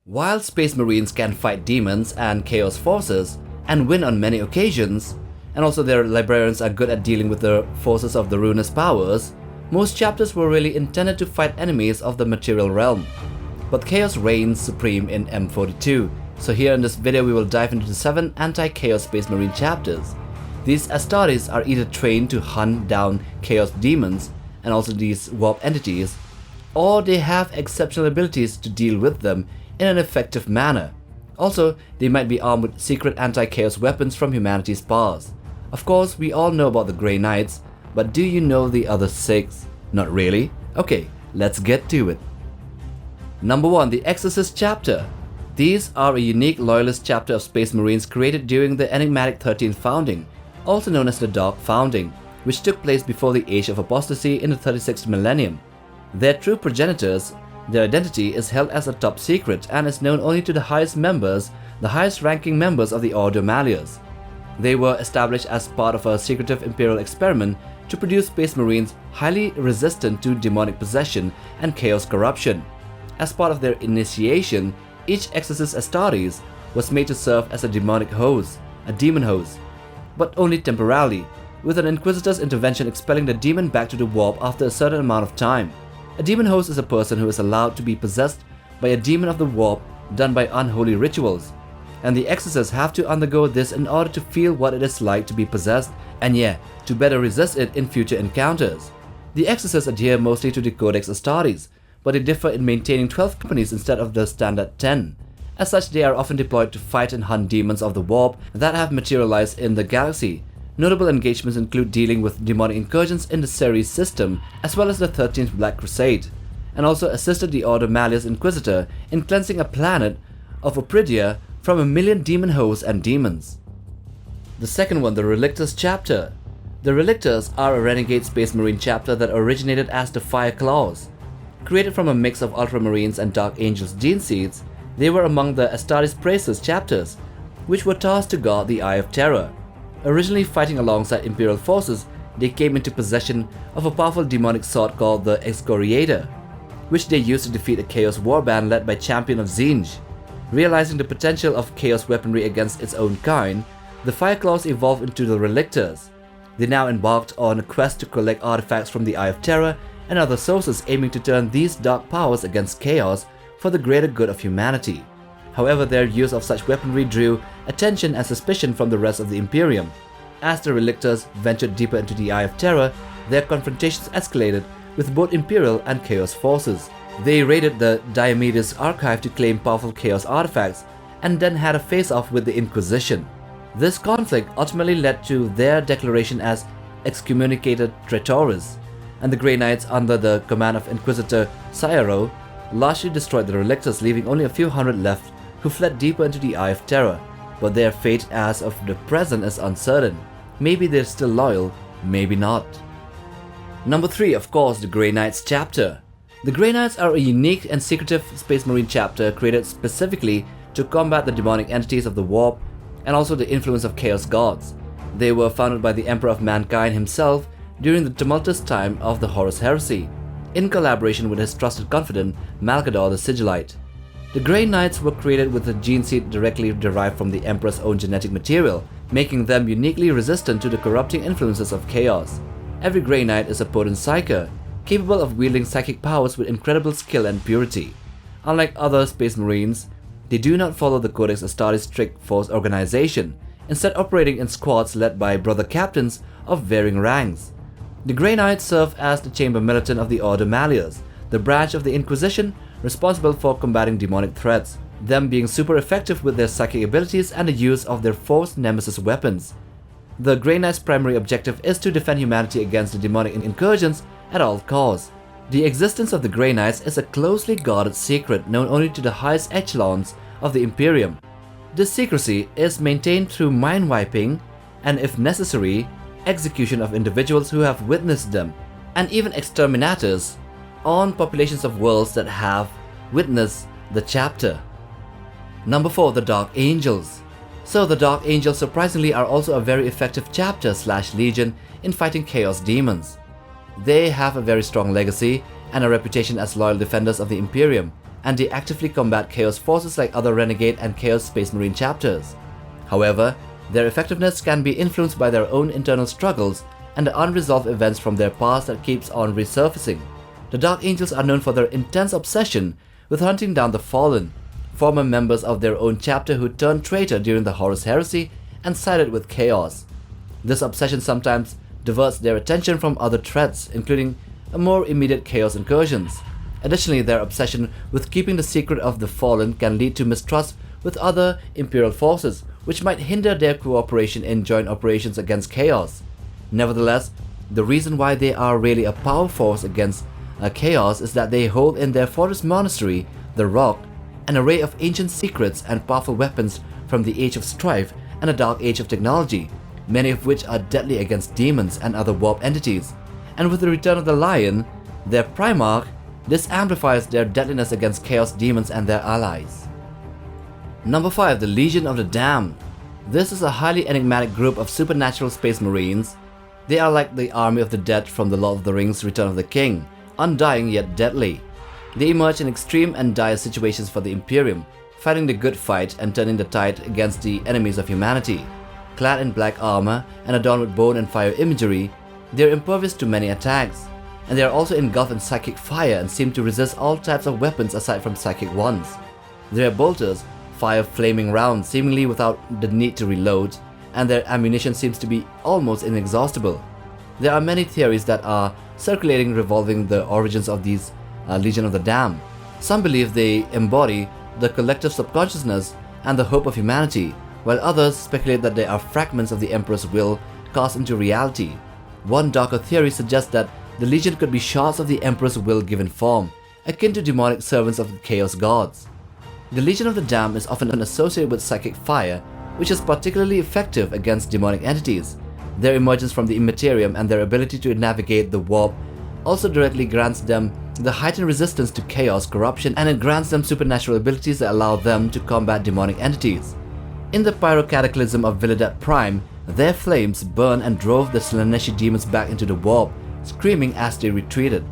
While Space Marines can fight demons and chaos forces and win on many occasions, and also their librarians are good at dealing with the forces of the ruinous powers, most chapters were really intended to fight enemies of the material realm. But chaos reigns supreme in M42, so here in this video we will dive into the 7 anti-chaos Space Marine chapters. These astartes are either trained to hunt down chaos demons and also these warp entities, or they have exceptional abilities to deal with them in an effective manner. Also, they might be armed with secret anti-chaos weapons from humanity's past. Of course, we all know about the Grey Knights, but do you know the other 6? Not really? Okay, let's get to it. Number 1. The Exorcist chapter. These are a unique loyalist chapter of Space Marines created during the enigmatic 13th founding, also known as the Dark Founding, which took place before the Age of Apostasy in the 36th millennium. Their true progenitors, their identity is held as a top secret and is known only to the highest ranking members of the Ordo Malleus. They were established as part of a secretive imperial experiment to produce Space Marines highly resistant to demonic possession and chaos corruption. As part of their initiation, each Exorcist Astartes was made to serve as a demonic host, a demon host, but only temporarily, with an Inquisitor's intervention expelling the demon back to the warp after a certain amount of time. A demon host is a person who is allowed to be possessed by a demon of the warp done by unholy rituals, and the Exorcists have to undergo this in order to feel what it is like to be possessed and to better resist it in future encounters. The Exorcists adhere mostly to the Codex Astartes, but they differ in maintaining 12 companies instead of the standard 10. As such, they are often deployed to fight and hunt demons of the warp that have materialized in the galaxy. Notable engagements include dealing with demonic incursions in the Ceres system, as well as the 13th Black Crusade, and also assisted the Ordo Malleus Inquisitor in cleansing a planet of Opridia from 1,000,000 demon hosts and demons. The second one, the Relictus chapter. The Relictus are a renegade Space Marine chapter that originated as the Fire Claws. Created from a mix of Ultramarines and Dark Angels gene seeds, they were among the Astartes Praesus chapters, which were tasked to guard the Eye of Terror. Originally fighting alongside Imperial forces, they came into possession of a powerful demonic sword called the Excoriator, which they used to defeat a Chaos warband led by Champion of Zinj. Realizing the potential of Chaos weaponry against its own kind, the Fireclaws evolved into the Relictors. They now embarked on a quest to collect artifacts from the Eye of Terror and other sources aiming to turn these dark powers against Chaos for the greater good of humanity. However, their use of such weaponry drew attention and suspicion from the rest of the Imperium. As the Relictors ventured deeper into the Eye of Terror, their confrontations escalated with both Imperial and Chaos forces. They raided the Diomedes archive to claim powerful Chaos artifacts, and then had a face-off with the Inquisition. This conflict ultimately led to their declaration as excommunicated traitors, and the Grey Knights under the command of Inquisitor Cyaro largely destroyed the Relictors, leaving only a few hundred left who fled deeper into the Eye of Terror, but their fate as of the present is uncertain. Maybe they're still loyal, maybe not. Number 3, of course, the Grey Knights chapter. The Grey Knights are a unique and secretive Space Marine chapter created specifically to combat the demonic entities of the warp and also the influence of Chaos gods. They were founded by the Emperor of Mankind himself during the tumultuous time of the Horus Heresy, in collaboration with his trusted confidant Malcador the Sigillite. The Grey Knights were created with a gene seed directly derived from the Emperor's own genetic material, making them uniquely resistant to the corrupting influences of Chaos. Every Grey Knight is a potent psyker, capable of wielding psychic powers with incredible skill and purity. Unlike other Space Marines, they do not follow the Codex Astartes strict force organization, instead operating in squads led by brother captains of varying ranks. The Grey Knights serve as the chamber militant of the Ordo Malleus, the branch of the Inquisition responsible for combating demonic threats, them being super effective with their psychic abilities and the use of their force nemesis weapons. The Grey Knights' primary objective is to defend humanity against the demonic incursions at all costs. The existence of the Grey Knights is a closely guarded secret known only to the highest echelons of the Imperium. This secrecy is maintained through mind wiping and, if necessary, execution of individuals who have witnessed them, and even exterminators on populations of worlds that have witnessed the chapter. Number 4, the Dark Angels. So the Dark Angels surprisingly are also a very effective chapter/legion in fighting Chaos demons. They have a very strong legacy and a reputation as loyal defenders of the Imperium, and they actively combat Chaos forces like other Renegade and Chaos Space Marine chapters. However, their effectiveness can be influenced by their own internal struggles and the unresolved events from their past that keeps on resurfacing. The Dark Angels are known for their intense obsession with hunting down the Fallen, former members of their own chapter who turned traitor during the Horus Heresy and sided with Chaos. This obsession sometimes diverts their attention from other threats, including more immediate Chaos incursions. Additionally, their obsession with keeping the secret of the Fallen can lead to mistrust with other Imperial forces, which might hinder their cooperation in joint operations against Chaos. Nevertheless, the reason why they are really a power force against Chaos is that they hold in their fortress monastery, the Rock, an array of ancient secrets and powerful weapons from the Age of Strife and the Dark Age of technology, many of which are deadly against demons and other warp entities. And with the return of the Lion, their Primarch, this amplifies their deadliness against Chaos demons and their allies. Number 5. The Legion of the Damned. This is a highly enigmatic group of supernatural space marines. They are like the army of the dead from the Lord of the Rings Return of the King, undying yet deadly. They emerge in extreme and dire situations for the Imperium, fighting the good fight and turning the tide against the enemies of humanity. Clad in black armor and adorned with bone and fire imagery, they are impervious to many attacks, and they are also engulfed in psychic fire and seem to resist all types of weapons aside from psychic ones. Their bolters fire flaming rounds seemingly without the need to reload, and their ammunition seems to be almost inexhaustible. There are many theories that are circulating revolving the origins of these Legion of the Damned. Some believe they embody the collective subconsciousness and the hope of humanity, while others speculate that they are fragments of the Emperor's will cast into reality. One darker theory suggests that the Legion could be shards of the Emperor's will given form, akin to demonic servants of the Chaos Gods. The Legion of the Damned is often associated with psychic fire, which is particularly effective against demonic entities. Their emergence from the Immaterium and their ability to navigate the warp also directly grants them the heightened resistance to chaos, corruption, and it grants them supernatural abilities that allow them to combat demonic entities. In the Pyrocataclysm of Vilidat Prime, their flames burned and drove the Slaaneshi demons back into the warp, screaming as they retreated.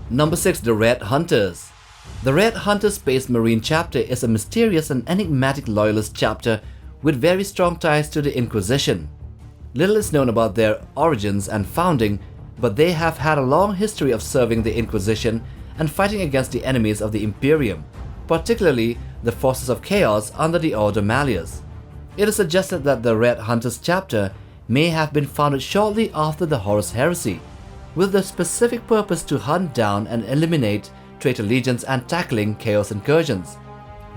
Number 6. The Red Hunters. The Red Hunter Space Marine chapter is a mysterious and enigmatic loyalist chapter with very strong ties to the Inquisition. Little is known about their origins and founding, but they have had a long history of serving the Inquisition and fighting against the enemies of the Imperium, particularly the forces of Chaos under the Order Malleus. It is suggested that the Red Hunters chapter may have been founded shortly after the Horus Heresy, with the specific purpose to hunt down and eliminate traitor legions and tackling Chaos incursions.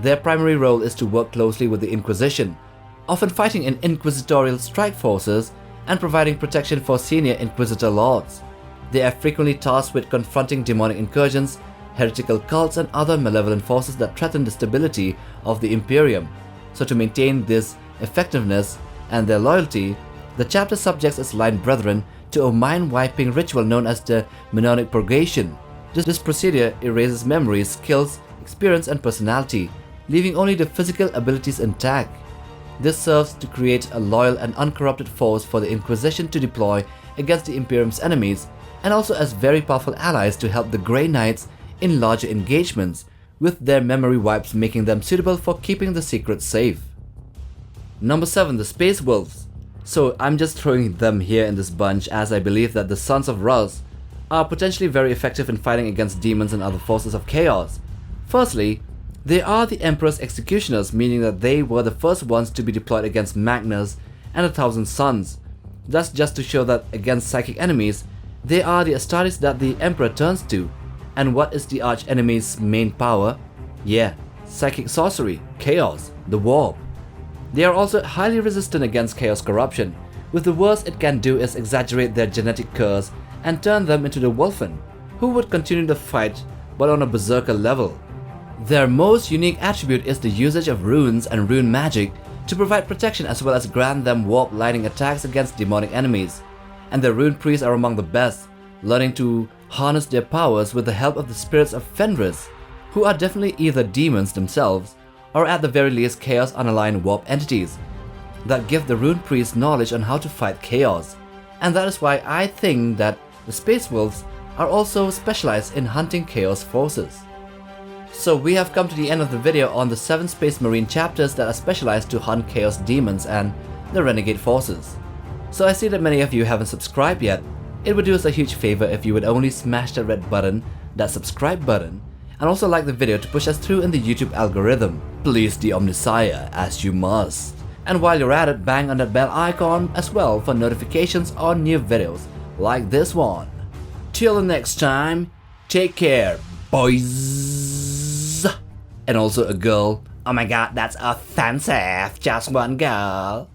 Their primary role is to work closely with the Inquisition, often fighting in inquisitorial strike forces and providing protection for senior Inquisitor lords. They are frequently tasked with confronting demonic incursions, heretical cults, and other malevolent forces that threaten the stability of the Imperium. So to maintain this effectiveness and their loyalty, the chapter subjects its line brethren to a mind-wiping ritual known as the Mnemonic Purgation. This procedure erases memories, skills, experience, and personality, leaving only the physical abilities intact. This serves to create a loyal and uncorrupted force for the Inquisition to deploy against the Imperium's enemies, and also as very powerful allies to help the Grey Knights in larger engagements, with their memory wipes making them suitable for keeping the secret safe. Number 7. The Space Wolves. So I'm just throwing them here in this bunch as I believe that the Sons of Rus are potentially very effective in fighting against demons and other forces of chaos. Firstly, they are the Emperor's executioners, meaning that they were the first ones to be deployed against Magnus and 1,000 Suns. Thus, just to show that against psychic enemies, they are the astartes that the Emperor turns to. And what is the arch enemy's main power? Yeah, psychic sorcery, chaos, the warp. They are also highly resistant against chaos corruption, with the worst it can do is exaggerate their genetic curse and turn them into the Wolfen, who would continue the fight but on a berserker level. Their most unique attribute is the usage of runes and rune magic to provide protection as well as grant them warp lightning attacks against demonic enemies. And the rune priests are among the best, learning to harness their powers with the help of the spirits of Fenris, who are definitely either demons themselves or at the very least chaos unaligned warp entities that give the rune priests knowledge on how to fight chaos. And that is why I think that the Space Wolves are also specialized in hunting Chaos forces. So we have come to the end of the video on the 7 Space Marine chapters that are specialized to hunt Chaos demons and the Renegade forces. So I see that many of you haven't subscribed yet. It would do us a huge favor if you would only smash that red button, that subscribe button, and also like the video to push us through in the YouTube algorithm. Please the Omnisire, as you must. And while you're at it, bang on that bell icon as well for notifications on new videos like this one. Till the next time, take care, boys. And also a girl. Oh my god, that's offensive, just one girl.